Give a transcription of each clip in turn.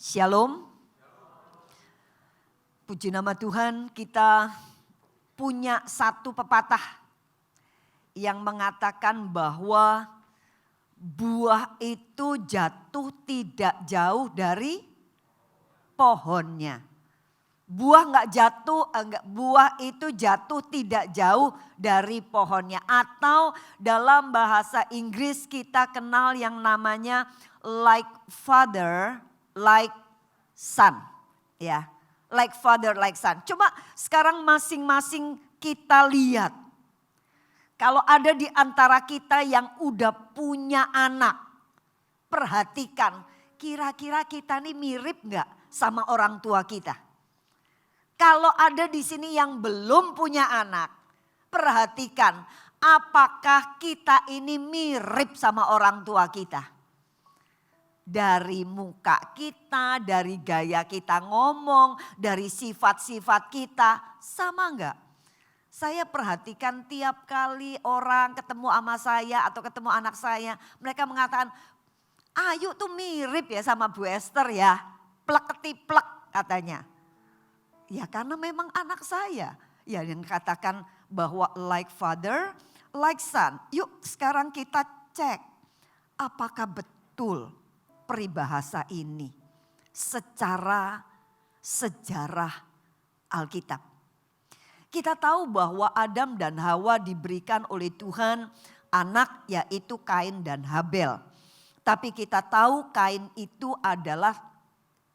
Shalom. Puji nama Tuhan, kita punya satu pepatah yang mengatakan bahwa buah itu jatuh tidak jauh dari pohonnya. Buah itu jatuh tidak jauh dari pohonnya. Atau dalam bahasa Inggris kita kenal yang namanya like father, like son. Ya, like father, like son. Coba sekarang masing-masing kita lihat. Kalau ada di antara kita yang udah punya anak, perhatikan kira-kira kita nih mirip gak sama orang tua kita? Kalau ada di sini yang belum punya anak, perhatikan apakah kita ini mirip sama orang tua kita? Dari muka kita, dari gaya kita ngomong, dari sifat-sifat kita, sama enggak? Saya perhatikan tiap kali orang ketemu sama saya atau ketemu anak saya, mereka mengatakan, Ayu tuh mirip ya sama Bu Esther ya, plek-ketiplek katanya. Ya karena memang anak saya. Ya yang katakan bahwa like father, like son. Yuk sekarang kita cek apakah betul peribahasa ini secara sejarah Alkitab. Kita tahu bahwa Adam dan Hawa diberikan oleh Tuhan anak yaitu Kain dan Habel. Tapi kita tahu Kain itu adalah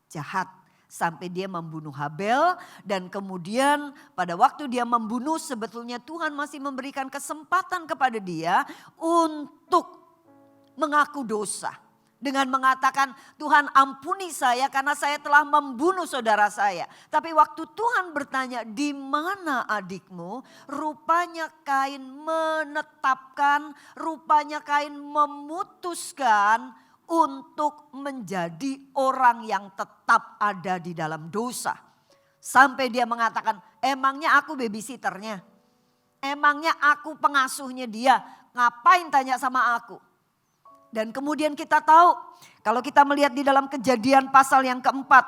jahat. Sampai dia membunuh Habel dan kemudian pada waktu dia membunuh sebetulnya Tuhan masih memberikan kesempatan kepada dia untuk mengaku dosa. Dengan mengatakan Tuhan ampuni saya karena saya telah membunuh saudara saya. Tapi waktu Tuhan bertanya di mana adikmu? Rupanya Kain menetapkan, rupanya Kain memutuskan untuk menjadi orang yang tetap ada di dalam dosa. Sampai dia mengatakan, emangnya aku babysitternya? Emangnya aku pengasuhnya dia? Ngapain tanya sama aku? Dan kemudian kita tahu, kalau kita melihat di dalam Kejadian pasal yang keempat,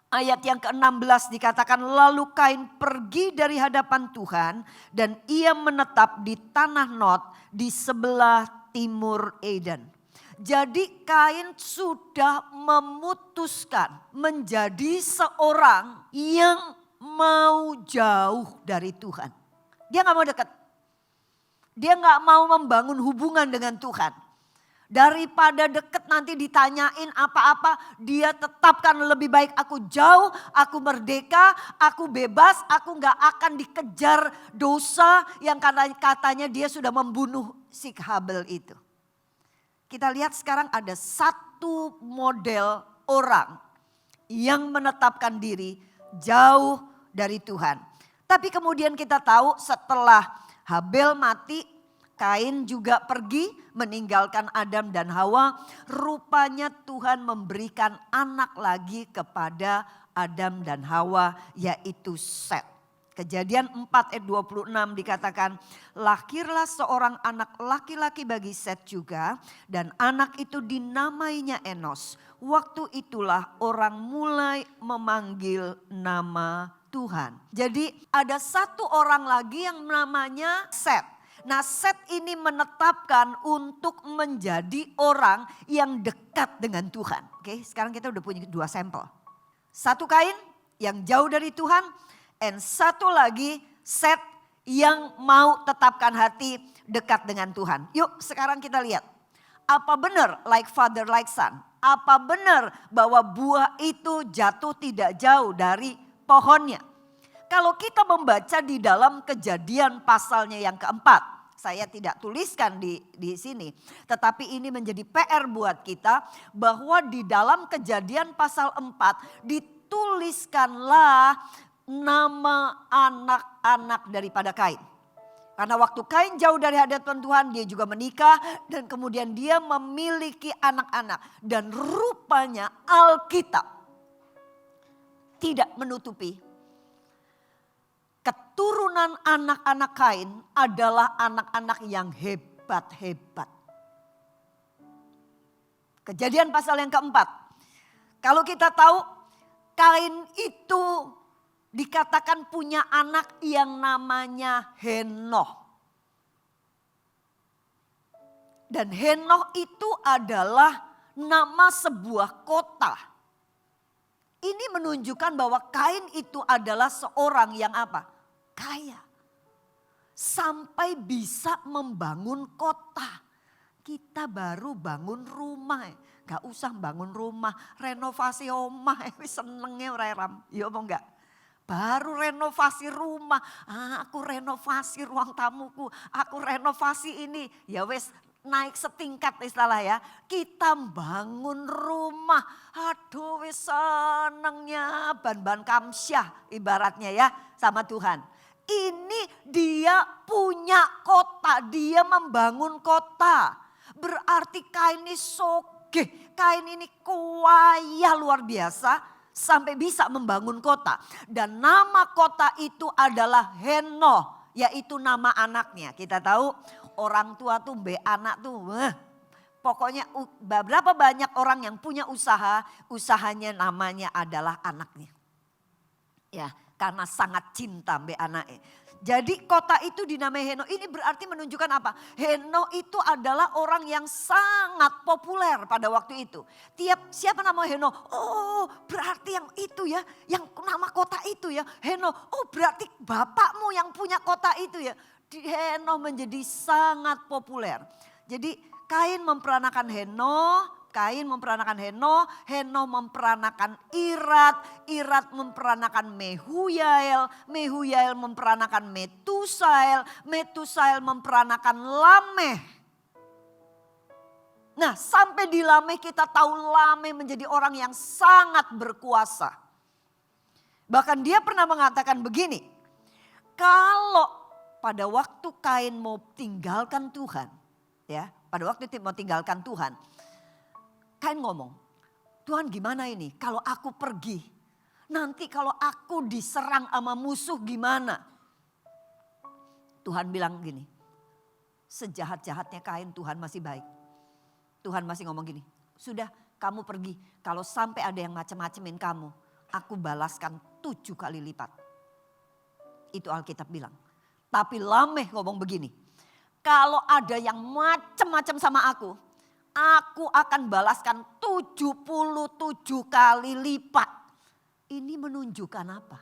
ayat yang ke-16 dikatakan, lalu Kain pergi dari hadapan Tuhan dan ia menetap di tanah Nod di sebelah timur Eden. Jadi Kain sudah memutuskan menjadi seorang yang mau jauh dari Tuhan. Dia gak mau dekat. Dia gak mau membangun hubungan dengan Tuhan. Daripada deket nanti ditanyain apa-apa, dia tetapkan lebih baik aku jauh, aku merdeka, aku bebas, aku gak akan dikejar dosa yang katanya dia sudah membunuh si Habel itu. Kita lihat sekarang ada satu model orang yang menetapkan diri jauh dari Tuhan. Tapi kemudian kita tahu setelah Habel mati, Kain juga pergi meninggalkan Adam dan Hawa. Rupanya Tuhan memberikan anak lagi kepada Adam dan Hawa yaitu Set. Kejadian 4 ayat 26 dikatakan, lahirlah seorang anak laki-laki bagi Set juga dan anak itu dinamainya Enos. Waktu itulah orang mulai memanggil nama Tuhan. Jadi ada satu orang lagi yang namanya Set. Nah Set ini menetapkan untuk menjadi orang yang dekat dengan Tuhan. Oke, sekarang kita udah punya dua sampel. Satu Kain yang jauh dari Tuhan. Dan satu lagi Set yang mau tetapkan hati dekat dengan Tuhan. Yuk sekarang kita lihat. Apa benar like father like son? Apa benar bahwa buah itu jatuh tidak jauh dari pohonnya? Kalau kita membaca di dalam Kejadian pasalnya yang keempat. Saya tidak tuliskan di sini. Tetapi ini menjadi PR buat kita. Bahwa di dalam Kejadian pasal 4 dituliskanlah nama anak-anak daripada Kain. Karena waktu Kain jauh dari hadapan Tuhan dia juga menikah dan kemudian dia memiliki anak-anak. Dan rupanya Alkitab tidak menutupi keturunan anak-anak Kain adalah anak-anak yang hebat-hebat. Kejadian pasal yang keempat. Kalau kita tahu Kain itu dikatakan punya anak yang namanya Henoh. Dan Henoh itu adalah nama sebuah kota. Ini menunjukkan bahwa Kain itu adalah seorang yang apa? Kaya. Sampai bisa membangun kota. Kita baru bangun rumah. Gak usah bangun rumah, renovasi rumah. Senengnya reram, iya apa enggak? Baru renovasi rumah, aku renovasi ruang tamuku, aku renovasi ini. Ya wes naik setingkat istilah ya. Kita bangun rumah, aduh wes senengnya ban-ban kamsyah ibaratnya ya sama Tuhan. Ini dia punya kota, dia membangun kota. Berarti Kain ini sogeh, Kain ini kaya luar biasa sampai bisa membangun kota. Dan nama kota itu adalah Henoh, yaitu nama anaknya. Kita tahu orang tua tuh anak tuh, pokoknya berapa banyak orang yang punya usaha, usahanya namanya adalah anaknya. Ya, karena sangat cinta anaknya. Jadi kota itu dinamai Henoh. Ini berarti menunjukkan apa? Henoh itu adalah orang yang sangat populer pada waktu itu. Siapa nama Henoh? Oh berarti yang itu ya. Yang nama kota itu ya. Henoh. Oh berarti bapakmu yang punya kota itu ya. Henoh menjadi sangat populer. Jadi Kain memperanakan Henoh. Henoh memperanakan Irat memperanakan Mehuyael memperanakan Metusael memperanakan Lameh. Nah sampai di Lameh kita tahu Lameh menjadi orang yang sangat berkuasa. Bahkan dia pernah mengatakan begini, kalau pada waktu Kain mau tinggalkan Tuhan, ya pada waktu mau tinggalkan Tuhan, Kain ngomong, Tuhan gimana ini kalau aku pergi? Nanti kalau aku diserang sama musuh gimana? Tuhan bilang gini, sejahat-jahatnya Kain Tuhan masih baik. Tuhan masih ngomong gini, sudah kamu pergi. Kalau sampai ada yang macam-macamin kamu, aku balaskan 7 kali lipat. Itu Alkitab bilang. Tapi Lameh ngomong begini, kalau ada yang macam-macam sama aku akan balaskan 77 kali lipat. Ini menunjukkan apa?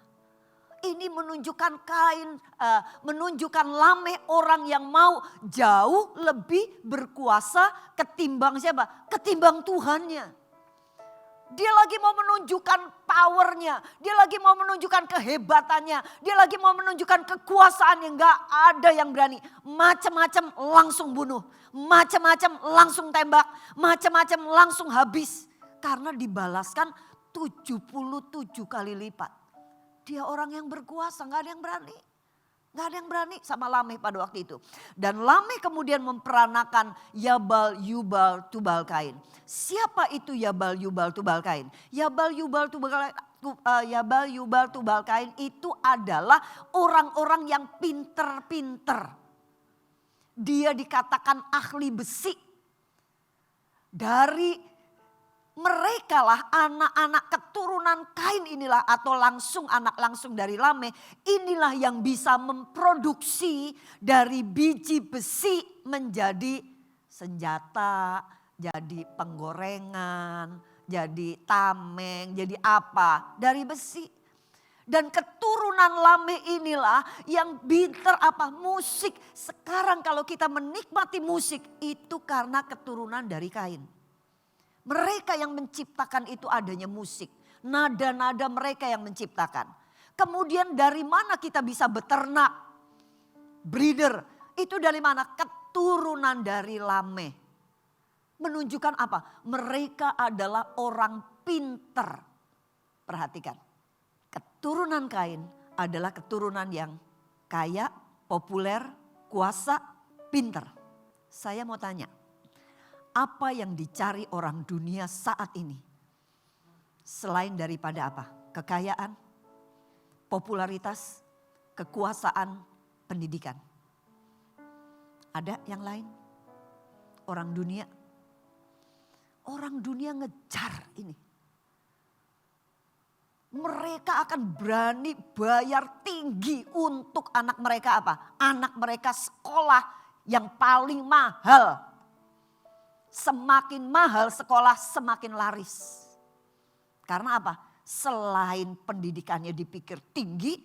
Ini menunjukkan menunjukkan Lameh orang yang mau jauh lebih berkuasa ketimbang siapa? Ketimbang Tuhannya. Dia lagi mau menunjukkan powernya, dia lagi mau menunjukkan kehebatannya, dia lagi mau menunjukkan kekuasaan yang gak ada yang berani. Macam-macam langsung bunuh, macam-macam langsung tembak, macam-macam langsung habis. Karena dibalaskan 77 kali lipat. Dia orang yang berkuasa, gak ada yang berani. Gak ada yang berani sama Lameh pada waktu itu. Dan Lameh kemudian memperanakan Yabal, Yubal, Tubal Kain. Siapa itu Yabal, Yubal, Tubal Kain? Yabal, Yubal, Tubal Kain itu adalah orang-orang yang pinter-pinter. Dia dikatakan ahli besi. Dari mereka lah anak-anak keturunan Kain inilah atau anak langsung dari Lameh. Inilah yang bisa memproduksi dari biji besi menjadi senjata, jadi penggorengan, jadi tameng, jadi apa dari besi. Dan keturunan Lameh inilah yang pinter musik. Sekarang kalau kita menikmati musik itu karena keturunan dari Kain. Mereka yang menciptakan itu adanya musik. Nada-nada mereka yang menciptakan. Kemudian dari mana kita bisa beternak? Breeder. Itu dari mana? Keturunan dari Lameh. Menunjukkan apa? Mereka adalah orang pinter. Perhatikan. Keturunan Kain adalah keturunan yang kaya, populer, kuasa, pinter. Saya mau tanya. Apa yang dicari orang dunia saat ini? Selain daripada apa? Kekayaan, popularitas, kekuasaan, pendidikan. Ada yang lain? Orang dunia ngejar ini. mereka akan berani bayar tinggi untuk anak mereka apa? Anak mereka sekolah yang paling mahal. Semakin mahal sekolah semakin laris. Karena apa? Selain pendidikannya dipikir tinggi,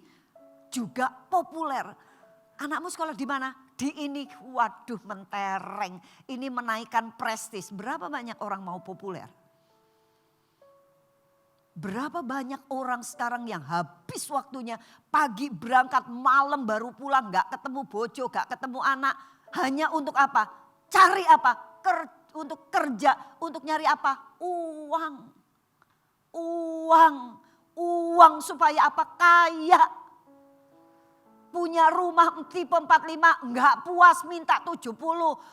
juga populer. Anakmu sekolah di mana? Di ini, waduh mentereng. Ini menaikkan prestis. Berapa banyak orang mau populer? Berapa banyak orang sekarang yang habis waktunya pagi berangkat malam baru pulang. Gak ketemu bojo, gak ketemu anak. Hanya untuk apa? Cari apa? Untuk kerja, untuk nyari apa? Uang. Uang supaya apa? Kaya. Punya rumah tipe 45 enggak puas minta 70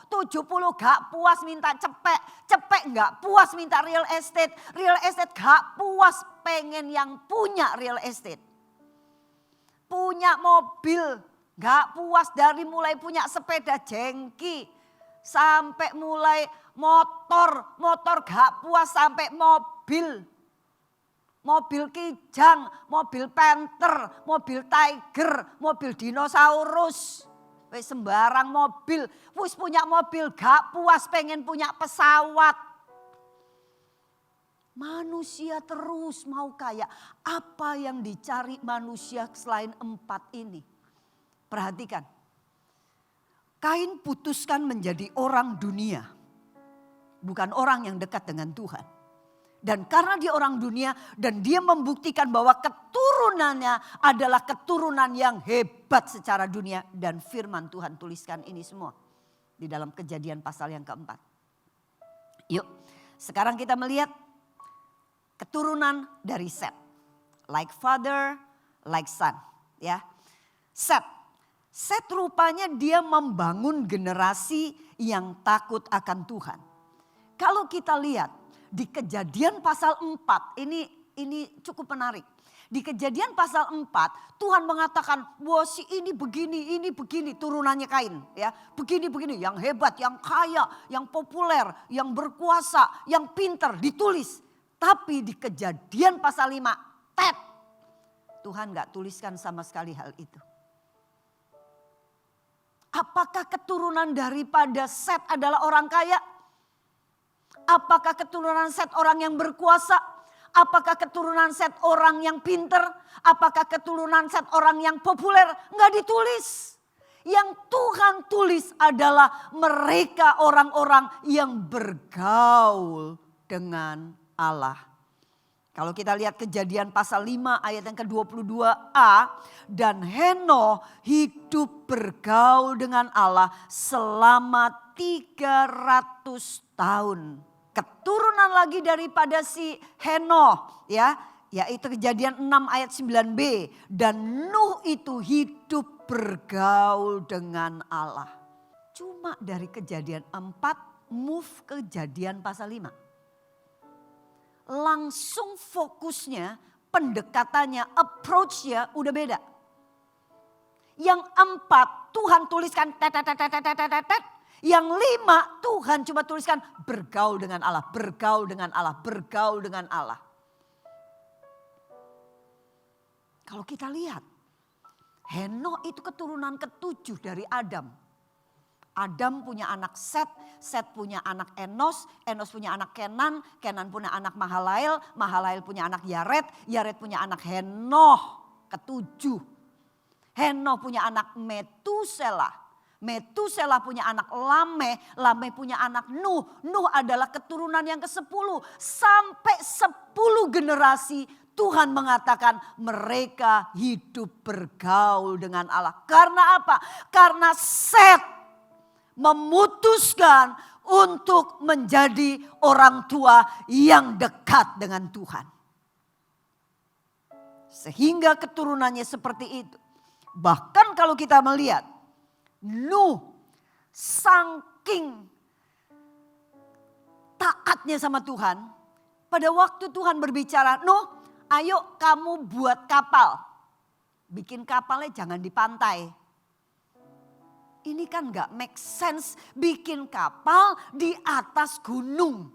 enggak puas minta cepek enggak puas minta real estate enggak puas pengen yang punya real estate. Punya mobil enggak puas dari mulai punya sepeda jengki sampai mulai motor enggak puas sampai mobil kijang, mobil panther, mobil tiger, mobil dinosaurus. Wis sembarang mobil, wis punya mobil gak puas pengen punya pesawat. Manusia terus mau kaya. Apa yang dicari manusia selain 4 ini? Perhatikan. Kain putuskan menjadi orang dunia. Bukan orang yang dekat dengan Tuhan. Dan karena dia orang dunia dan dia membuktikan bahwa keturunannya adalah keturunan yang hebat secara dunia. Dan firman Tuhan tuliskan ini semua di dalam Kejadian pasal yang keempat. Yuk sekarang kita melihat keturunan dari Set. Like father, like son. Ya. Set rupanya dia membangun generasi yang takut akan Tuhan. Kalau kita lihat di Kejadian pasal 4, ini cukup menarik. Di Kejadian pasal 4, Tuhan mengatakan, wah si ini begini, turunannya Kain. Ya, begini, yang hebat, yang kaya, yang populer, yang berkuasa, yang pinter, ditulis. Tapi di Kejadian pasal 5, Tuhan gak tuliskan sama sekali hal itu. Apakah keturunan daripada Set adalah orang kaya? Apakah keturunan Set orang yang berkuasa? Apakah keturunan Set orang yang pinter? Apakah keturunan Set orang yang populer? Enggak ditulis. Yang Tuhan tulis adalah mereka orang-orang yang bergaul dengan Allah. Kalau kita lihat Kejadian pasal 5 ayat yang ke-22a. Dan Henoh hidup bergaul dengan Allah selama 300 tahun. Keturunan lagi daripada si Henoh ya, yaitu Kejadian 6 ayat 9b. Dan Nuh itu hidup bergaul dengan Allah. Cuma dari Kejadian 4 move ke Kejadian pasal 5. Langsung fokusnya, pendekatannya, approach-nya udah beda. Yang 4 Tuhan tuliskan Yang 5 Tuhan cuma tuliskan bergaul dengan Allah, bergaul dengan Allah, bergaul dengan Allah. Kalau kita lihat, Henoh itu keturunan ke-7 dari Adam. Adam punya anak Set, Set punya anak Enos, Enos punya anak Kenan, Kenan punya anak Mahalael, Mahalael punya anak Yared, Yared punya anak Henoh ke-7. Henoh punya anak Metusela. Metusela punya anak Lameh, Lameh punya anak Nuh. Nuh adalah keturunan yang ke-10. Sampai 10 generasi Tuhan mengatakan mereka hidup bergaul dengan Allah. Karena apa? Karena Set memutuskan untuk menjadi orang tua yang dekat dengan Tuhan. Sehingga keturunannya seperti itu. Bahkan kalau kita melihat Nuh saking taatnya sama Tuhan. Pada waktu Tuhan berbicara, Nuh ayo kamu buat kapal. Bikin kapalnya jangan di pantai. Ini kan gak make sense bikin kapal di atas gunung.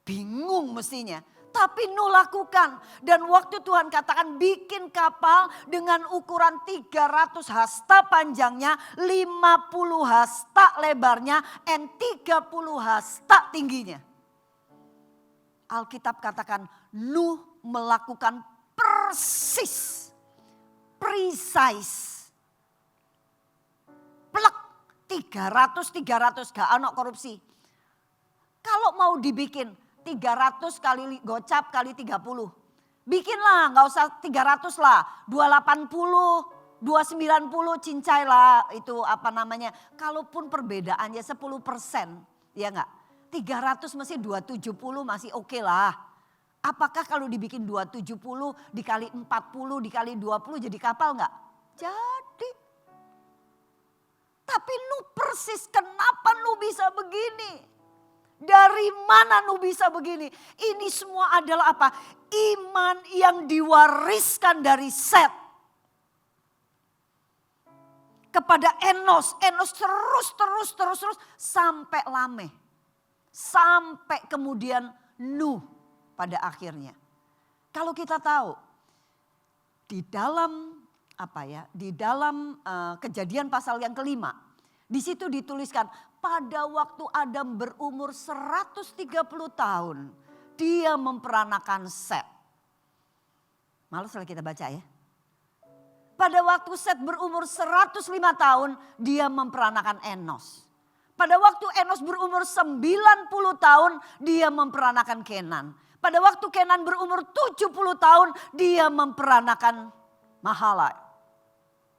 Bingung mestinya. Tapi Nuh lakukan. Dan waktu Tuhan katakan bikin kapal dengan ukuran 300 hasta panjangnya, 50 hasta lebarnya, and 30 hasta tingginya. Alkitab katakan Nuh melakukan persis, precise. Plek 300 gak ono korupsi. Kalau mau dibikin 300 kali gocap kali 30. Bikinlah, gak usah 300 lah. 280, 290 cincai lah itu apa namanya. Kalaupun perbedaannya 10%, ya enggak. 300 masih 270 masih oke lah. Apakah kalau dibikin 270 dikali 40 dikali 20 jadi kapal enggak? Jadi. Tapi Nuh persis kenapa Nuh bisa begini? Dari mana Nuh bisa begini? Ini semua adalah apa? Iman yang diwariskan dari Set kepada Enos. Enos terus sampai Lameh. Sampai kemudian Nuh pada akhirnya. Kalau kita tahu di dalam di dalam Kejadian pasal yang kelima, di situ dituliskan pada waktu Adam berumur 130 tahun, dia memperanakan Set. Malu kalau kita baca ya. Pada waktu Set berumur 105 tahun, dia memperanakan Enos. Pada waktu Enos berumur 90 tahun, dia memperanakan Kenan. Pada waktu Kenan berumur 70 tahun, dia memperanakan Mahalalel.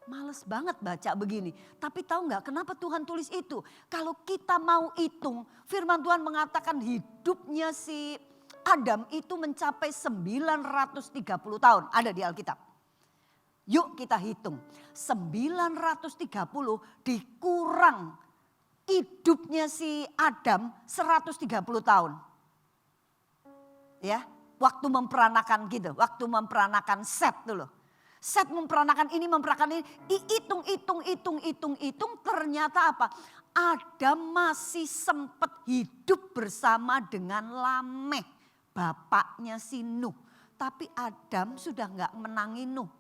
Males banget baca begini. Tapi tahu nggak kenapa Tuhan tulis itu? Kalau kita mau hitung, firman Tuhan mengatakan hidupnya si Adam itu mencapai 930 tahun. Ada di Alkitab. Yuk kita hitung. 930 dikurang hidupnya si Adam 130 tahun. Ya, waktu memperanakan gitu, waktu memperanakan Set dulu. Set memperanakan ini, hitung, ternyata apa? Adam masih sempat hidup bersama dengan Lameh, bapaknya si Nuh. Tapi Adam sudah nggak menangi Nuh.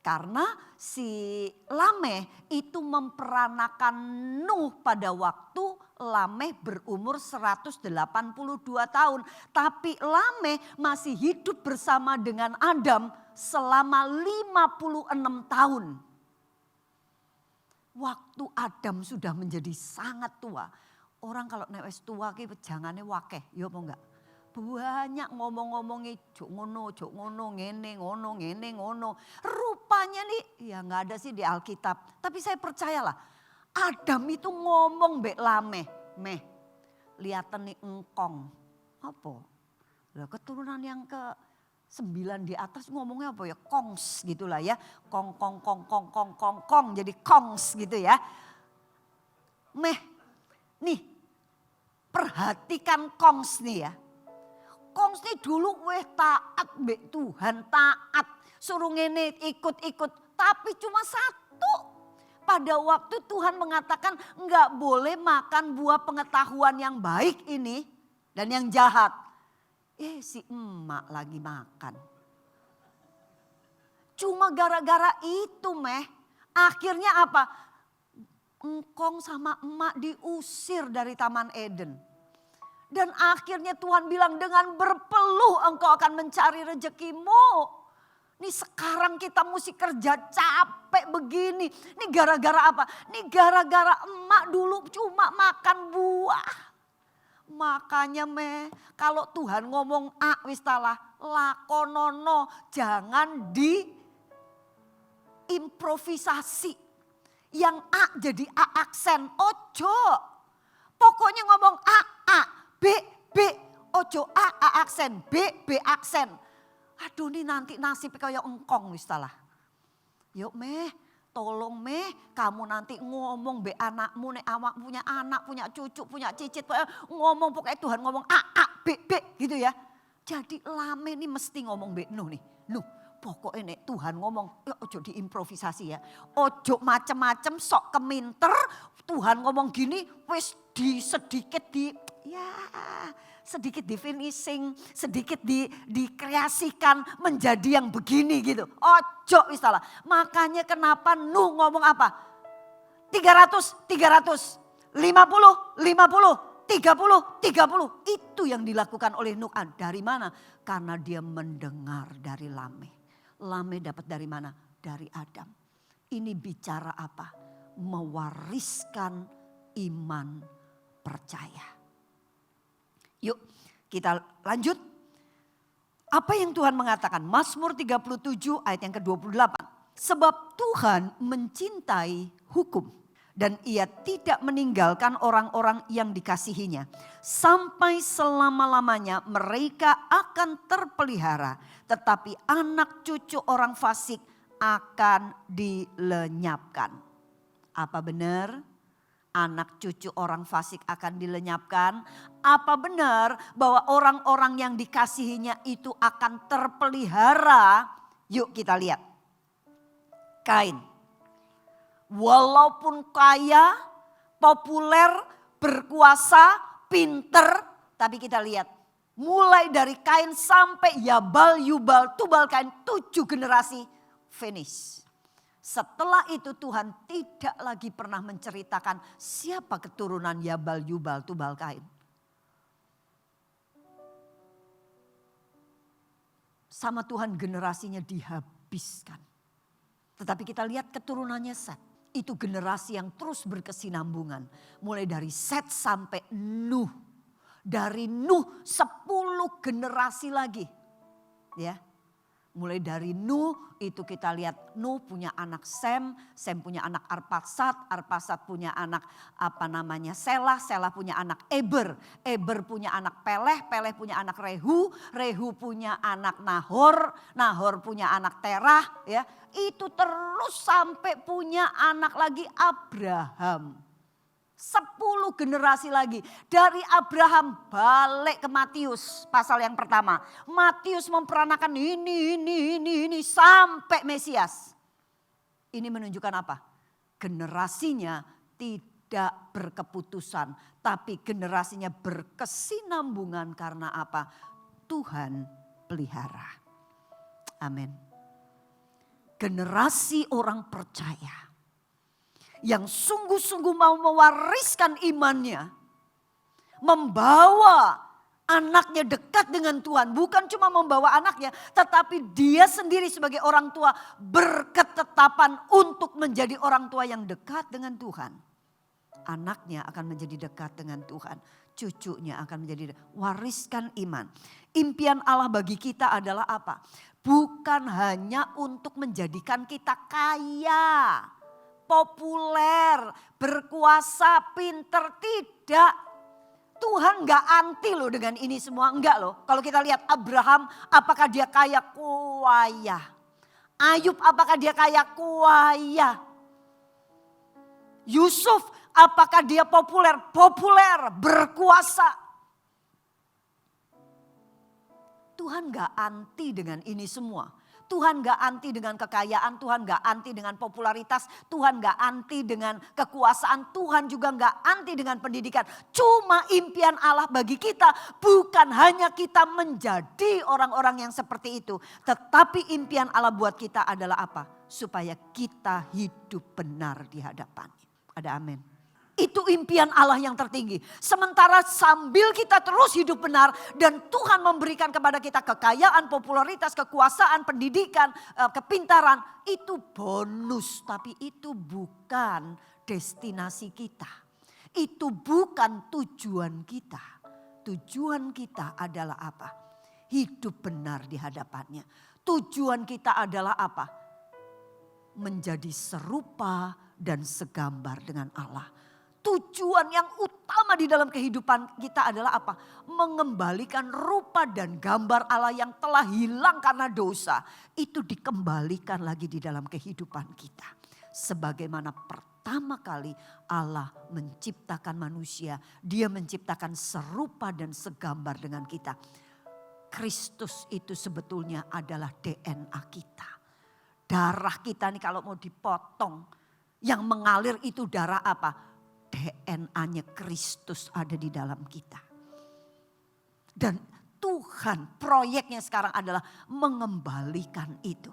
Karena si Lameh itu memperanakan Nuh pada waktu Lameh berumur 182 tahun. Tapi Lameh masih hidup bersama dengan Adam selama 56 tahun. Waktu Adam sudah menjadi sangat tua. Orang kalau wis tua ki jangannya wakeh, ya apa enggak? Banyak ngomong-ngomongi jok ngono, ngene ngono. Rupanya nih ya nggak ada sih di Alkitab. Tapi saya percayalah Adam itu ngomong mbek Lameh. Meh, lihaten nih engkong. Apa? Lah keturunan yang ke 9 di atas ngomongnya apa ya? Kongs gitulah ya. Kong. Jadi kongs gitu ya. Meh, nih perhatikan kongs nih ya. Kongs nih dulu taat mbek Tuhan, taat. Suruh ngene ikut-ikut. Tapi cuma satu. Pada waktu Tuhan mengatakan enggak boleh makan buah pengetahuan yang baik ini. Dan yang jahat. Si emak lagi makan. Cuma gara-gara itu Meh. Akhirnya apa? Engkong sama emak diusir dari Taman Eden. Dan akhirnya Tuhan bilang dengan berpeluh engkau akan mencari rezekimu. Nih sekarang kita mesti kerja capek begini. Nih gara-gara apa? Nih gara-gara emak dulu cuma makan buah. Makanya kalau Tuhan ngomong A wis talah lakonono. Jangan diimprovisasi. Yang A jadi A aksen. Ojo. Pokoknya ngomong A. B, ojo A aksen, B aksen. Aduh nih nanti nasib kayak engkong wis talah. Yuk Meh, tolong Meh, kamu nanti ngomong be anakmu, nek awak punya anak, punya cucu, punya cicit, ngomong pokoknya Tuhan ngomong A, B gitu ya. Jadi Lameh nih mesti ngomong be Nuh nih. Nuh, pokoknya nek Tuhan ngomong, ya ojo diimprovisasi ya. Ojo macem-macem sok keminter, Tuhan ngomong gini, wis sedikit ya sedikit di finishing, sedikit dikreasikan menjadi yang begini gitu. Ojo istilah. Makanya kenapa Nuh ngomong apa? 300, 50, 50, 30. Itu yang dilakukan oleh Nuh. Dari mana? Karena dia mendengar dari Lameh. Lameh dapat dari mana? Dari Adam. Ini bicara apa? Mewariskan iman percaya. Yuk kita lanjut. Apa yang Tuhan mengatakan? Mazmur 37 ayat yang ke-28. Sebab Tuhan mencintai hukum dan ia tidak meninggalkan orang-orang yang dikasihinya. Sampai selama-lamanya mereka akan terpelihara. Tetapi anak cucu orang fasik akan dilenyapkan. Apa benar? Anak cucu orang fasik akan dilenyapkan. Apa benar bahwa orang-orang yang dikasihinya itu akan terpelihara? Yuk kita lihat. Kain. Walaupun kaya, populer, berkuasa, pinter. Tapi kita lihat. Mulai dari Kain sampai Yabal, Yubal, Tubal Kain. 7 generasi finish. Setelah itu Tuhan tidak lagi pernah menceritakan siapa keturunan Yabal, Yubal, Tubal, Kain. Sama Tuhan generasinya dihabiskan. Tetapi kita lihat keturunannya Set. Itu generasi yang terus berkesinambungan. Mulai dari Set sampai Nuh. Dari Nuh 10 generasi lagi. Ya. Mulai dari Nuh itu kita lihat Nuh punya anak Sem punya anak Arphaxad punya anak Selah punya anak Eber punya anak Peleh punya anak Rehu punya anak Nahor punya anak Terah ya. Itu terus sampai punya anak lagi Abraham. 10 generasi lagi. Dari Abraham balik ke Matius pasal yang pertama. Matius memperanakan ini sampai Mesias. Ini menunjukkan apa? Generasinya tidak berkeputusan. Tapi generasinya berkesinambungan karena apa? Tuhan pelihara. Amin. Generasi orang percaya. Yang sungguh-sungguh mau mewariskan imannya. Membawa anaknya dekat dengan Tuhan. Bukan cuma membawa anaknya. Tetapi dia sendiri sebagai orang tua berketetapan untuk menjadi orang tua yang dekat dengan Tuhan. Anaknya akan menjadi dekat dengan Tuhan. Cucunya akan menjadi wariskan iman. Impian Allah bagi kita adalah apa? Bukan hanya untuk menjadikan kita kaya. Populer, berkuasa, pinter, tidak. Tuhan gak anti loh dengan ini semua, enggak loh. Kalau kita lihat Abraham, apakah dia kaya? Kaya. Ayub, apakah dia kaya? Kaya. Yusuf, apakah dia populer? Populer, berkuasa. Tuhan gak anti dengan ini semua. Tuhan gak anti dengan kekayaan, Tuhan gak anti dengan popularitas, Tuhan gak anti dengan kekuasaan, Tuhan juga gak anti dengan pendidikan. Cuma impian Allah bagi kita bukan hanya kita menjadi orang-orang yang seperti itu. Tetapi impian Allah buat kita adalah apa? Supaya kita hidup benar di hadapannya. Ada amin. Itu impian Allah yang tertinggi. Sementara sambil kita terus hidup benar dan Tuhan memberikan kepada kita kekayaan, popularitas, kekuasaan, pendidikan, kepintaran. Itu bonus tapi itu bukan destinasi kita. Itu bukan tujuan kita. Tujuan kita adalah apa? Hidup benar di hadapannya. Tujuan kita adalah apa? Menjadi serupa dan segambar dengan Allah. Tujuan yang utama di dalam kehidupan kita adalah apa? Mengembalikan rupa dan gambar Allah yang telah hilang karena dosa. Itu dikembalikan lagi di dalam kehidupan kita. Sebagaimana pertama kali Allah menciptakan manusia. Dia menciptakan serupa dan segambar dengan kita. Kristus itu sebetulnya adalah DNA kita. Darah kita nih kalau mau dipotong. Yang mengalir itu darah apa? DNA-nya Kristus ada di dalam kita. Dan Tuhan proyeknya sekarang adalah mengembalikan itu.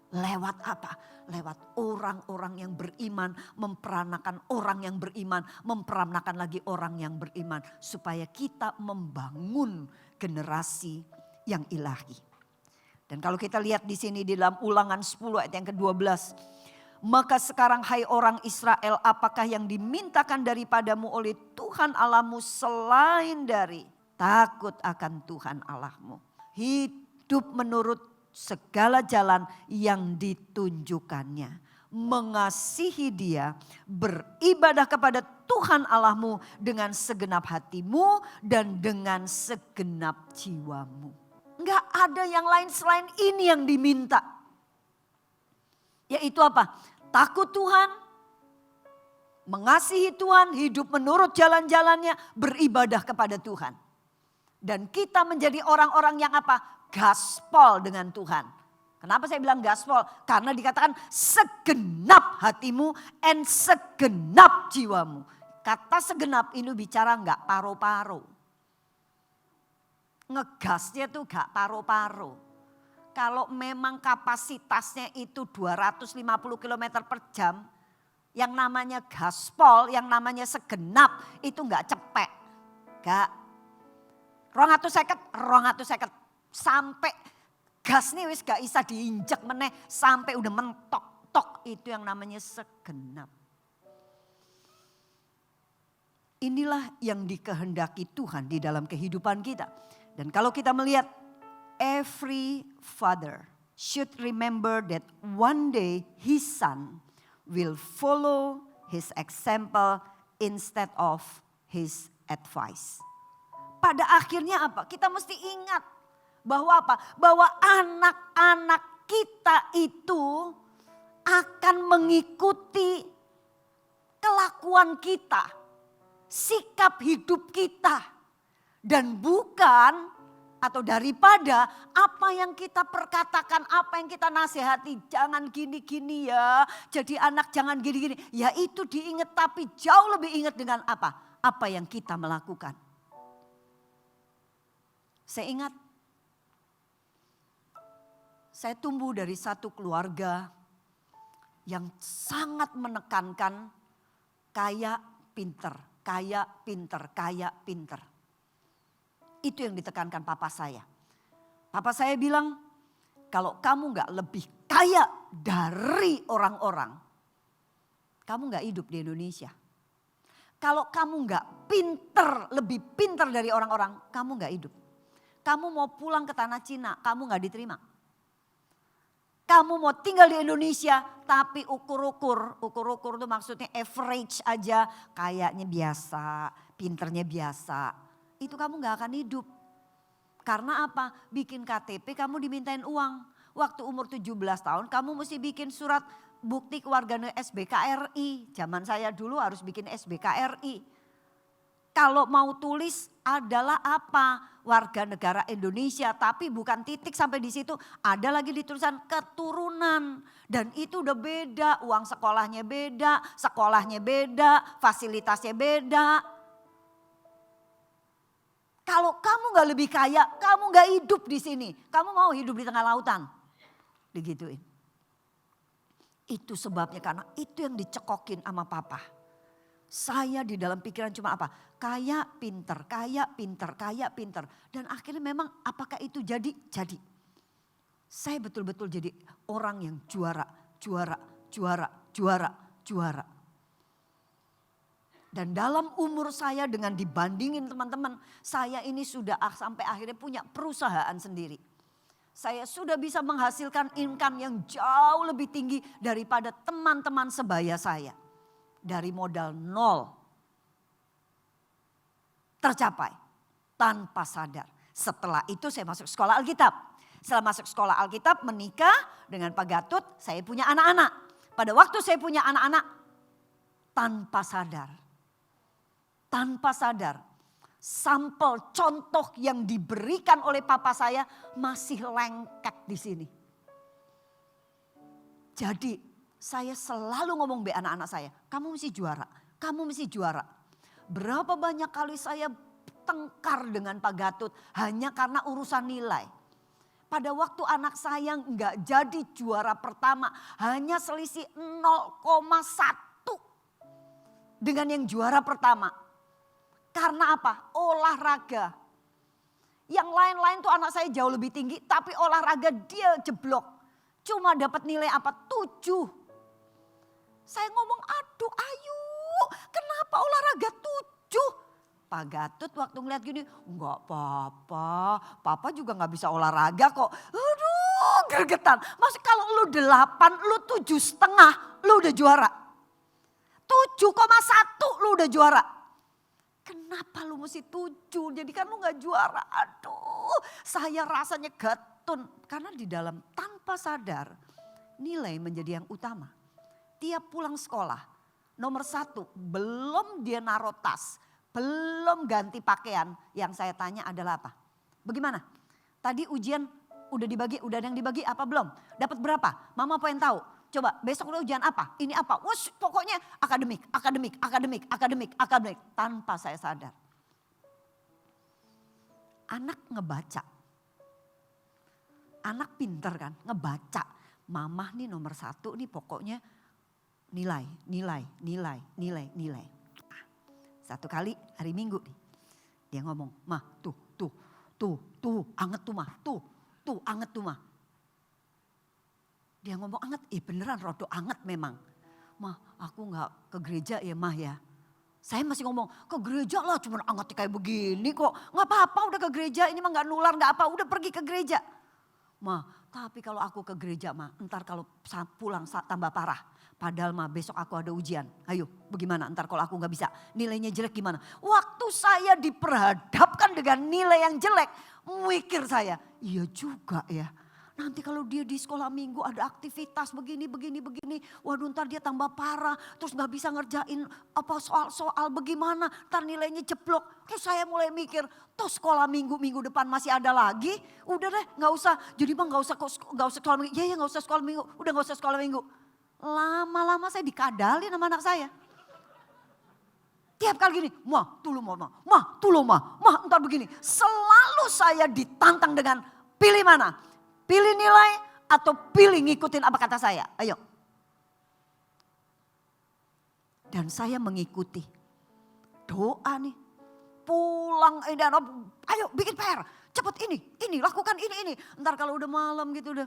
Lewat apa? Lewat orang-orang yang beriman, memperanakan orang yang beriman, memperanakan lagi orang yang beriman. Supaya kita membangun generasi yang ilahi. Dan kalau kita lihat di sini di dalam Ulangan 10 ayat yang ke-12. Maka sekarang hai orang Israel, apakah yang dimintakan daripadamu oleh Tuhan Allahmu selain dari takut akan Tuhan Allahmu. Hidup menurut segala jalan yang ditunjukkannya. Mengasihi dia, beribadah kepada Tuhan Allahmu dengan segenap hatimu dan dengan segenap jiwamu. Enggak ada yang lain selain ini yang diminta. Yaitu apa? Takut Tuhan, mengasihi Tuhan, hidup menurut jalan-jalannya, beribadah kepada Tuhan. Dan kita menjadi orang-orang yang apa? Gaspol dengan Tuhan. Kenapa saya bilang gaspol? Karena dikatakan segenap hatimu and segenap jiwamu. Kata segenap ini bicara enggak paro-paro. Ngegasnya tuh enggak paro-paro. Kalau memang kapasitasnya itu 250 km per jam. Yang namanya gaspol, yang namanya segenap itu enggak cepek. Enggak. 250 sampai gas nih wis gak bisa diinjak meneh sampai udah mentok-tok, itu yang namanya segenap. Inilah yang dikehendaki Tuhan di dalam kehidupan kita. Dan kalau kita melihat every father should remember that one day his son will follow his example instead of his advice. Pada akhirnya apa? Kita mesti ingat bahwa apa? Bahwa anak-anak kita itu akan mengikuti kelakuan kita, sikap hidup kita. Dan bukan atau daripada apa yang kita perkatakan, apa yang kita nasihati. Jangan gini-gini ya, jadi anak jangan gini-gini. Ya itu diingat, tapi jauh lebih ingat dengan apa? Apa yang kita melakukan. Saya ingat, saya tumbuh dari satu keluarga yang sangat menekankan kaya pinter, kaya pinter, kaya pinter. Itu yang ditekankan papa saya. Papa saya bilang, kalau kamu gak lebih kaya dari orang-orang, kamu gak hidup di Indonesia. Kalau kamu gak pinter, lebih pinter dari orang-orang, kamu gak hidup. Kamu mau pulang ke tanah Cina, kamu gak diterima. Kamu mau tinggal di Indonesia, tapi ukur-ukur itu maksudnya average aja, kayaknya biasa, pinternya biasa. Itu kamu gak akan hidup. Karena apa? Bikin KTP kamu dimintain uang. Waktu umur 17 tahun kamu mesti bikin surat bukti kewarganegaraan SBKRI. Zaman saya dulu harus bikin SBKRI. Kalau mau tulis adalah apa? Warga negara Indonesia, tapi bukan titik sampai di situ. Ada lagi di tulisan keturunan. Dan itu udah beda, uang sekolahnya beda, fasilitasnya beda. Kalau kamu gak lebih kaya, kamu gak hidup di sini. Kamu mau hidup di tengah lautan. Digituin. Itu sebabnya karena itu yang dicekokin sama papa. Saya di dalam pikiran cuma apa? Kaya pinter, kaya pinter, kaya pinter. Dan akhirnya memang apakah itu jadi? Jadi. Saya betul-betul jadi orang yang juara. Dan dalam umur saya dengan dibandingin teman-teman, saya ini sudah sampai akhirnya punya perusahaan sendiri. Saya sudah bisa menghasilkan income yang jauh lebih tinggi daripada teman-teman sebaya saya. Dari modal nol tercapai tanpa sadar. Setelah itu saya masuk sekolah Alkitab. Setelah masuk sekolah Alkitab menikah dengan Pak Gatut, saya punya anak-anak. Pada waktu saya punya anak-anak tanpa sadar. Sampel contoh yang diberikan oleh papa saya masih lengket di sini. Jadi saya selalu ngomong be anak-anak saya, kamu mesti juara, kamu mesti juara. Berapa banyak kali saya bertengkar dengan Pak Gatot hanya karena urusan nilai. Pada waktu anak saya nggak jadi juara pertama, hanya selisih 0,1 dengan yang juara pertama. Karena apa? Olahraga. Yang lain-lain tuh anak saya jauh lebih tinggi, tapi olahraga dia jeblok. Cuma dapat nilai apa? 7. Saya ngomong, aduh Ayu, kenapa olahraga 7? Pak Gatot waktu ngeliat gini, enggak apa-apa, papa juga gak bisa olahraga kok. Aduh gregetan, maksud kalau lu 8, lu 7,5, lu udah juara. 7,1 lu udah juara. Kenapa lu mesti 7, jadi kan lu gak juara. Aduh saya rasanya getun. Karena di dalam tanpa sadar nilai menjadi yang utama. Tiap pulang sekolah, nomor 1 belum dia naruh tas. Belum ganti pakaian, yang saya tanya adalah apa? Bagaimana? Tadi ujian udah dibagi, udah ada yang dibagi apa belum? Dapat berapa? Mama pengen tahu. Coba besok udah ujian apa? Ini apa? Wush, pokoknya akademik, akademik, akademik, akademik, akademik. Tanpa saya sadar. Anak ngebaca. Anak pinter kan, ngebaca. Mama nih nomor 1 nih pokoknya nilai, nilai, nilai, nilai, nilai. Satu kali hari Minggu nih. Dia ngomong, mah tuh, anget tuh mah, tuh, anget tuh mah. Dia ngomong anget, beneran rodo anget memang. Mah aku gak ke gereja ya mah ya. Saya masih ngomong, ke gereja lah cuma anget kayak begini kok. Gak apa-apa udah ke gereja, ini mah gak nular gak apa, udah pergi ke gereja. Mah tapi kalau aku ke gereja mah, ntar kalau pulang tambah parah. Padahal mah besok aku ada ujian. Ayo bagaimana ntar kalau aku gak bisa. Nilainya jelek gimana. Waktu saya diperhadapkan dengan nilai yang jelek. Mikir saya. Iya juga ya. Nanti kalau dia di sekolah minggu ada aktivitas begini. Waduh ntar dia tambah parah. Terus gak bisa ngerjain apa soal bagaimana. Ntar nilainya jeblok. Terus saya mulai mikir. Toh sekolah minggu depan masih ada lagi. Udah deh gak usah. Jadi mah gak usah sekolah minggu. Iya gak usah sekolah minggu. Udah gak usah sekolah minggu. Lama-lama saya dikadalin sama anak saya. Tiap kali gini, mah ntar begini. Selalu saya ditantang dengan pilih mana? Pilih nilai atau pilih ngikutin apa kata saya? Ayo. Dan saya mengikuti. Doa nih. Pulang, ayo bikin PR. Cepet ini, lakukan ini. Ntar kalau udah malam gitu udah.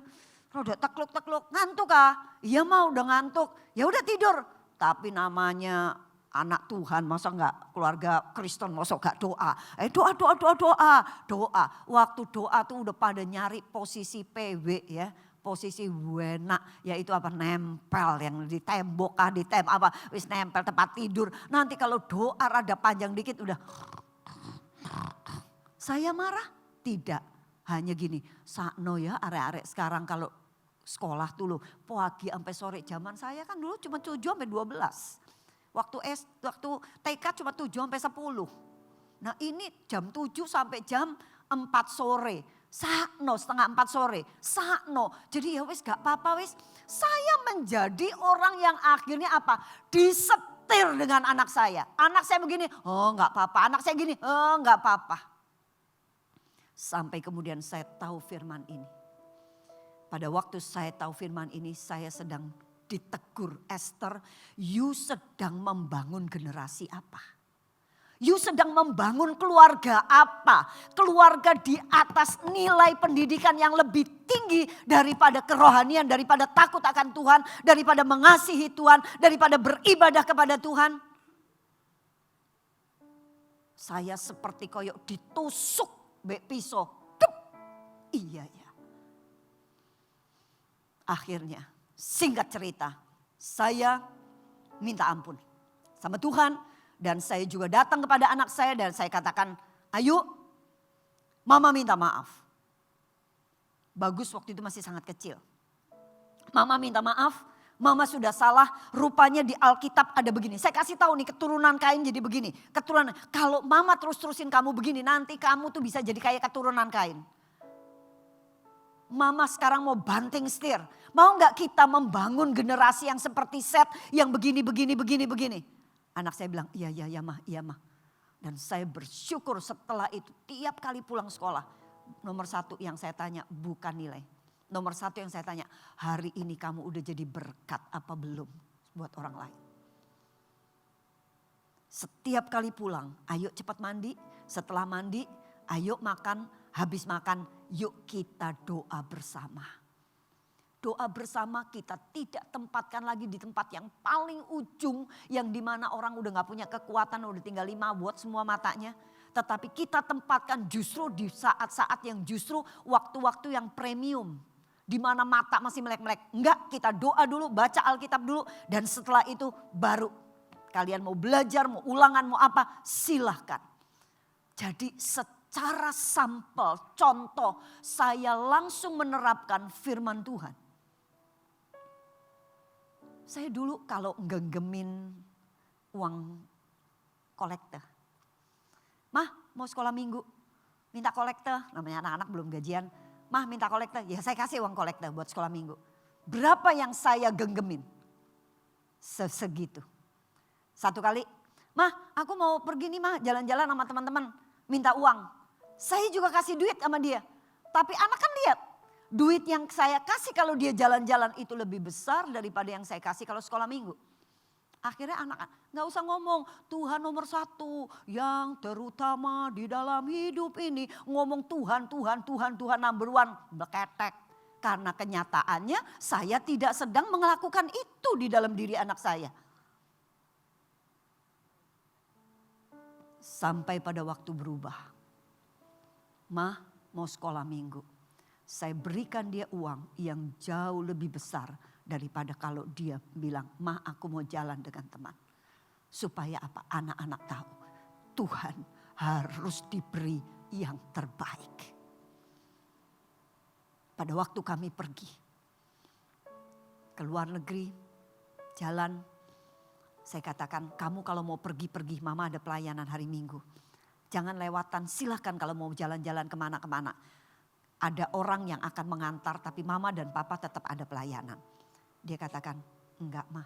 Udah takluk, ngantuk kah? Iya mah udah ngantuk, ya udah tidur. Tapi namanya anak Tuhan, masa enggak keluarga Kristen, masa enggak doa. Doa. Waktu doa tuh udah pada nyari posisi PW ya. Posisi wena, yaitu apa? Nempel yang di tembok kah, wis nempel tempat tidur. Nanti kalau doa rada panjang dikit udah. Saya marah? Tidak. Hanya gini, sakno ya arek-arek sekarang kalau sekolah tuh loh pagi sampai sore. Zaman saya kan dulu cuma 7 sampai 12. Waktu TK cuma 7 sampai 10. Nah ini jam 7 sampai jam 4 sore. Sakno setengah 4 sore. Sakno. Jadi ya wis gak apa-apa wis. Saya menjadi orang yang akhirnya apa? Disetir dengan anak saya. Anak saya begini, oh gak apa-apa. Anak saya gini, oh gak apa-apa. Sampai kemudian saya tahu firman ini. Pada waktu saya tahu firman ini, saya sedang ditegur. Esther, you sedang membangun generasi apa? You sedang membangun keluarga apa? Keluarga di atas nilai pendidikan yang lebih tinggi daripada kerohanian, daripada takut akan Tuhan, daripada mengasihi Tuhan, daripada beribadah kepada Tuhan. Saya seperti koyok ditusuk. Pisau, iya ya. Akhirnya singkat cerita saya minta ampun sama Tuhan. Dan saya juga datang kepada anak saya dan saya katakan, ayo mama minta maaf. Bagus waktu itu masih sangat kecil. Mama minta maaf. Mama sudah salah, rupanya di Alkitab ada begini. Saya kasih tahu nih keturunan Kain jadi begini. Keturunan, kalau mama terus-terusin kamu begini, nanti kamu tuh bisa jadi kayak keturunan Kain. Mama sekarang mau banting setir. Mau gak kita membangun generasi yang seperti Set, yang begini. Anak saya bilang, iya mah. Dan saya bersyukur setelah itu tiap kali pulang sekolah. Nomor satu yang saya tanya bukan nilai. Nomor satu yang saya tanya, hari ini kamu udah jadi berkat apa belum buat orang lain. Setiap kali pulang, ayo cepat mandi. Setelah mandi, ayo makan. Habis makan, yuk kita doa bersama. Doa bersama kita tidak tempatkan lagi di tempat yang paling ujung. Yang dimana orang udah gak punya kekuatan, udah tinggal 5 watt semua matanya. Tetapi kita tempatkan justru di saat-saat yang justru waktu-waktu yang premium. Dimana mata masih melek-melek. Enggak, kita doa dulu, baca Alkitab dulu. Dan setelah itu baru kalian mau belajar, mau ulangan, mau apa, silahkan. Jadi secara sampel, contoh, saya langsung menerapkan firman Tuhan. Saya dulu kalau genggemin uang kolektor. Mah mau sekolah minggu, minta kolektor, namanya anak-anak belum gajian. Mah minta kolektor, ya saya kasih uang kolektor buat sekolah minggu. Berapa yang saya genggemin? Segitu. Satu kali, mah aku mau pergi nih mah jalan-jalan sama teman-teman, minta uang. Saya juga kasih duit sama dia. Tapi anak kan lihat, duit yang saya kasih kalau dia jalan-jalan itu lebih besar daripada yang saya kasih kalau sekolah minggu. Akhirnya anak gak usah ngomong Tuhan nomor 1 yang terutama di dalam hidup ini. Ngomong Tuhan number 1, beketek. Karena kenyataannya saya tidak sedang melakukan itu di dalam diri anak saya. Sampai pada waktu berubah. Mah mau sekolah minggu. Saya berikan dia uang yang jauh lebih besar daripada kalau dia bilang, "Mah aku mau jalan dengan teman." Supaya apa? Anak-anak tahu Tuhan harus diberi yang terbaik. Pada waktu kami pergi ke luar negeri, jalan, saya katakan, "Kamu kalau mau pergi-pergi, mama ada pelayanan hari Minggu. Jangan lewatan, silahkan kalau mau jalan-jalan kemana-kemana. Ada orang yang akan mengantar tapi mama dan papa tetap ada pelayanan." Dia katakan, "Enggak mah,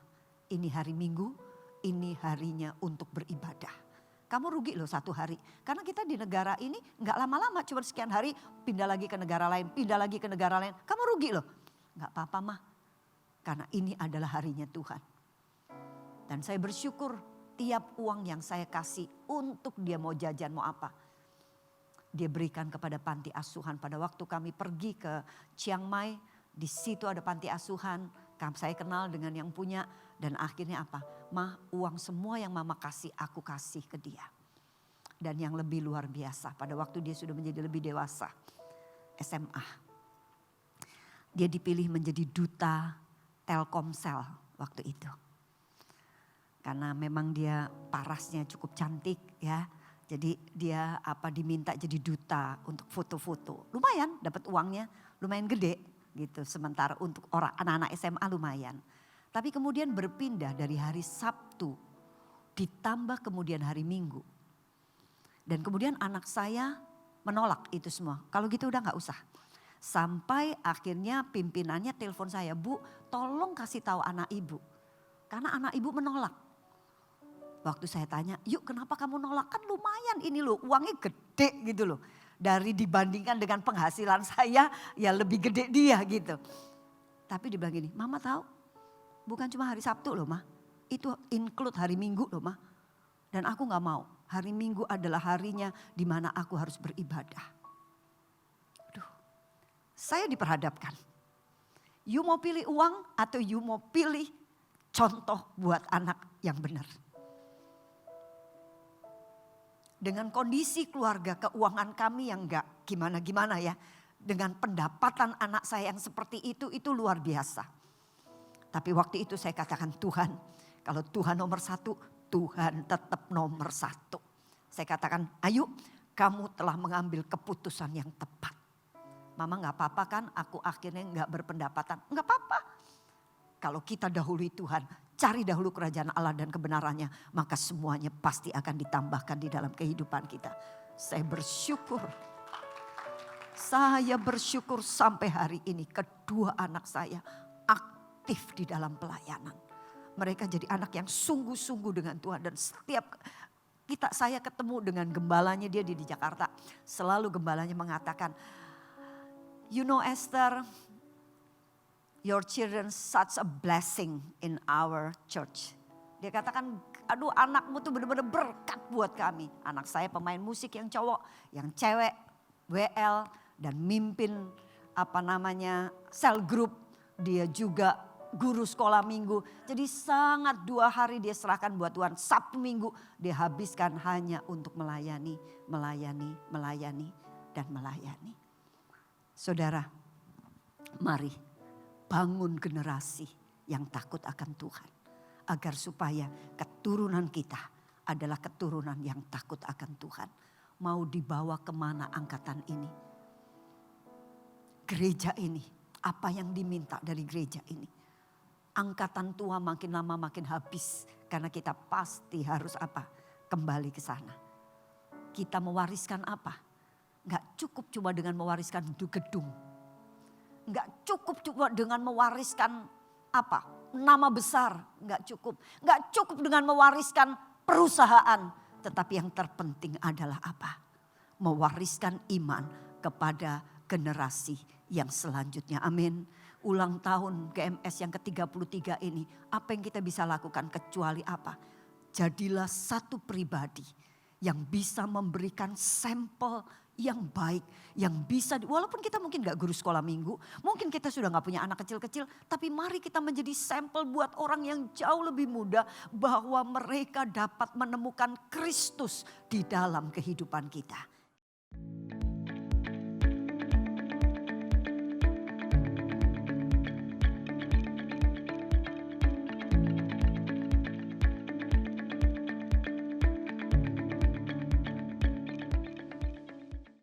ini hari Minggu, ini harinya untuk beribadah. Kamu rugi loh 1 hari. Karena kita di negara ini enggak lama-lama, cuma sekian hari pindah lagi ke negara lain, pindah lagi ke negara lain. Kamu rugi loh." "Enggak apa-apa mah, karena ini adalah harinya Tuhan." Dan saya bersyukur tiap uang yang saya kasih untuk dia mau jajan mau apa, dia berikan kepada panti asuhan. Pada waktu kami pergi ke Chiang Mai, di situ ada panti asuhan. Saya kenal dengan yang punya dan akhirnya apa? "Mah, uang semua yang mama kasih aku kasih ke dia." Dan yang lebih luar biasa, pada waktu dia sudah menjadi lebih dewasa, SMA. Dia dipilih menjadi duta Telkomsel waktu itu. Karena memang dia parasnya cukup cantik ya. Jadi dia diminta jadi duta untuk foto-foto. Lumayan dapat uangnya, lumayan gede gitu. Sementara untuk orang anak-anak SMA lumayan. Tapi kemudian berpindah dari hari Sabtu ditambah kemudian hari Minggu. Dan kemudian anak saya menolak itu semua. Kalau gitu udah gak usah. Sampai akhirnya pimpinannya telepon saya, "Bu, tolong kasih tahu anak ibu." Karena anak ibu menolak. Waktu saya tanya, "Yuk kenapa kamu nolak? Kan lumayan ini loh, uangnya gede gitu loh. Dari dibandingkan dengan penghasilan saya ya lebih gede dia gitu." Tapi dia bilang gini, "Mama tahu bukan cuma hari Sabtu loh mah. Itu include hari Minggu loh mah. Dan aku gak mau. Hari Minggu adalah harinya di mana aku harus beribadah." Aduh, saya diperhadapkan. You mau pilih uang atau you mau pilih contoh buat anak yang benar. Dengan kondisi keluarga keuangan kami yang gak gimana-gimana ya. Dengan pendapatan anak saya yang seperti itu luar biasa. Tapi waktu itu saya katakan, "Tuhan, kalau Tuhan nomor 1, Tuhan tetap nomor 1. Saya katakan, "Ayo kamu telah mengambil keputusan yang tepat." "Mama gak apa-apa kan aku akhirnya gak berpendapatan?" "Gak apa-apa. Kalau kita dahului Tuhan, cari dahulu kerajaan Allah dan kebenarannya, maka semuanya pasti akan ditambahkan di dalam kehidupan kita." Saya bersyukur. Saya bersyukur sampai hari ini kedua anak saya aktif di dalam pelayanan. Mereka jadi anak yang sungguh-sungguh dengan Tuhan dan setiap Saya ketemu dengan gembalanya, dia di Jakarta. Selalu gembalanya mengatakan, you know Esther, your children such a blessing in our church. Dia katakan, aduh anakmu tuh benar-benar berkat buat kami. Anak saya pemain musik yang cowok, yang cewek, WL, dan mimpin sel group. Dia juga guru sekolah minggu. Jadi sangat 2 hari dia serahkan buat Tuhan. Sabtu minggu dia habiskan hanya untuk melayani, dan melayani. Saudara, mari bangun generasi yang takut akan Tuhan. Agar supaya keturunan kita adalah keturunan yang takut akan Tuhan. Mau dibawa kemana angkatan ini? Gereja ini, apa yang diminta dari gereja ini? Angkatan tua makin lama makin habis. Karena kita pasti harus kembali ke sana. Kita mewariskan apa? Gak cukup cuma dengan mewariskan gedung. Gak cukup cuma dengan mewariskan nama besar, gak cukup. Gak cukup dengan mewariskan perusahaan. Tetapi yang terpenting adalah mewariskan iman kepada generasi yang selanjutnya. Amin. Ulang tahun GMS yang ke-33 ini, apa yang kita bisa lakukan kecuali jadilah satu pribadi yang bisa memberikan sampel yang baik, yang bisa, walaupun kita mungkin gak guru sekolah minggu, mungkin kita sudah gak punya anak kecil-kecil, tapi mari kita menjadi sampel buat orang yang jauh lebih muda, bahwa mereka dapat menemukan Kristus di dalam kehidupan kita.